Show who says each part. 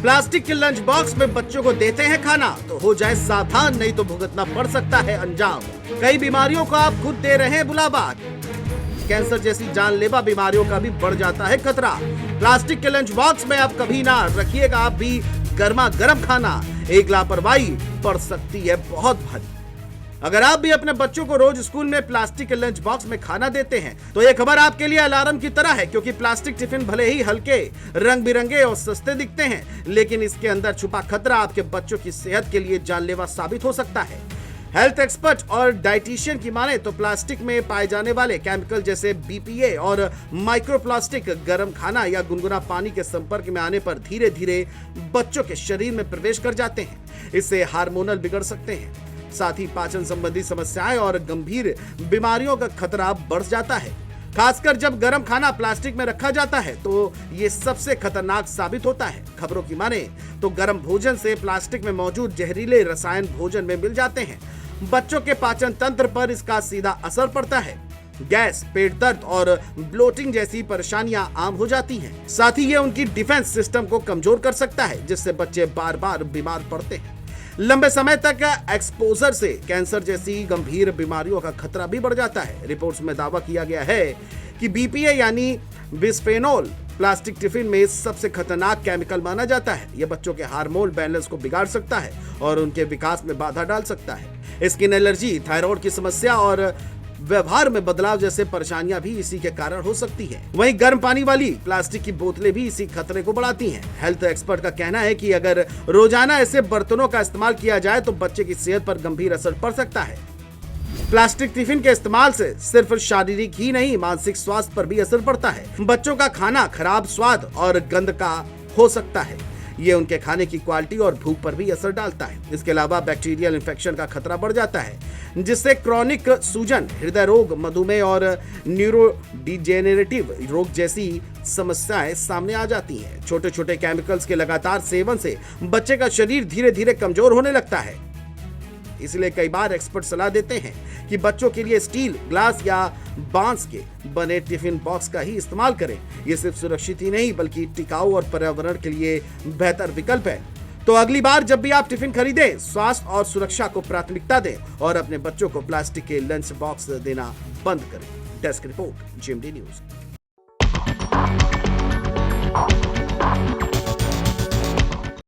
Speaker 1: Plastic के lunch box में बच्चों को देते हैं खाना तो हो जाए सावधान, नहीं तो भुगतना पड़ सकता है अंजाम। कई बीमारियों को आप खुद दे रहे हैं बुलावा। कैंसर जैसी जानलेवा बीमारियों का भी बढ़ जाता है खतरा। प्लास्टिक के लंच बॉक्स में आप कभी ना रखिएगा आप भी गर्मा गर्म खाना, एक लापरवाही पड़ सकती है बहुत भारी। अगर आप भी अपने बच्चों को रोज स्कूल में प्लास्टिक के लंच बॉक्स में खाना देते हैं तो ये खबर आपके लिए अलार्म की तरह है, क्योंकि प्लास्टिक टिफिन भले ही हल्के, रंग बिरंगे और सस्ते दिखते हैं, लेकिन इसके अंदर छुपा खतरा आपके बच्चों की सेहत के लिए जानलेवा साबित हो सकता है। हेल्थ एक्सपर्ट और डाइटिशियन की माने तो प्लास्टिक में पाए जाने वाले केमिकल जैसे BPA और माइक्रोप्लास्टिक गर्म खाना या गुनगुना पानी के संपर्क में आने पर धीरे धीरे बच्चों के शरीर में प्रवेश कर जाते हैं। इससे हार्मोनल बिगड़ सकते हैं, साथ ही पाचन संबंधी समस्याएं और गंभीर बीमारियों का खतरा बढ़ जाता है। खासकर जब गर्म खाना प्लास्टिक में रखा जाता है तो ये सबसे खतरनाक साबित होता है। खबरों की माने तो गर्म भोजन से प्लास्टिक में मौजूद जहरीले रसायन भोजन में मिल जाते हैं। बच्चों के पाचन तंत्र पर इसका सीधा असर पड़ता है। गैस, पेट दर्द और ब्लोटिंग जैसी परेशानियां आम हो जाती हैं। साथ ही ये उनकी डिफेंस सिस्टम को कमजोर कर सकता है, जिससे बच्चे बार बार बीमार पड़ते हैं। लंबे समय तक एक्सपोजर से कैंसर जैसी गंभीर बीमारियों का खतरा भी बढ़ जाता है। रिपोर्ट्स में दावा किया गया है कि BPA यानी बिस्फेनोल प्लास्टिक टिफिन में सबसे खतरनाक केमिकल माना जाता है। यह बच्चों के हार्मोन बैलेंस को बिगाड़ सकता है और उनके विकास में बाधा डाल सकता है। स्किन एलर्जी, थायराइड की समस्या और व्यवहार में बदलाव जैसे परेशानियां भी इसी के कारण हो सकती हैं। वहीं गर्म पानी वाली प्लास्टिक की बोतलें भी इसी खतरे को बढ़ाती हैं। हेल्थ एक्सपर्ट का कहना है कि अगर रोजाना ऐसे बर्तनों का इस्तेमाल किया जाए तो बच्चे की सेहत पर गंभीर असर पड़ सकता है। प्लास्टिक टिफिन के इस्तेमाल से सिर्फ शारीरिक ही नहीं, मानसिक स्वास्थ्य पर भी असर पड़ता है। बच्चों का खाना खराब स्वाद और गंध का हो सकता है। ये उनके खाने की क्वालिटी और भूख पर भी असर डालता है। इसके अलावा बैक्टीरियल इन्फेक्शन का खतरा बढ़ जाता है, जिससे क्रॉनिक सूजन, हृदय रोग, मधुमेह और न्यूरोडिजेनरेटिव रोग जैसी समस्याएं सामने आ जाती हैं। छोटे छोटे केमिकल्स के लगातार सेवन से बच्चे का शरीर धीरे धीरे कमजोर होने लगता है। इसलिए कई बार एक्सपर्ट सलाह देते हैं कि बच्चों के लिए स्टील, ग्लास या बांस के बने टिफिन बॉक्स का ही इस्तेमाल करें। ये सिर्फ सुरक्षित ही नहीं बल्कि टिकाऊ और पर्यावरण के लिए बेहतर विकल्प है। तो अगली बार जब भी आप टिफिन खरीदें, स्वास्थ्य और सुरक्षा को प्राथमिकता दें और अपने बच्चों को प्लास्टिक के लंच बॉक्स देना बंद करें। Desk report, GMD news.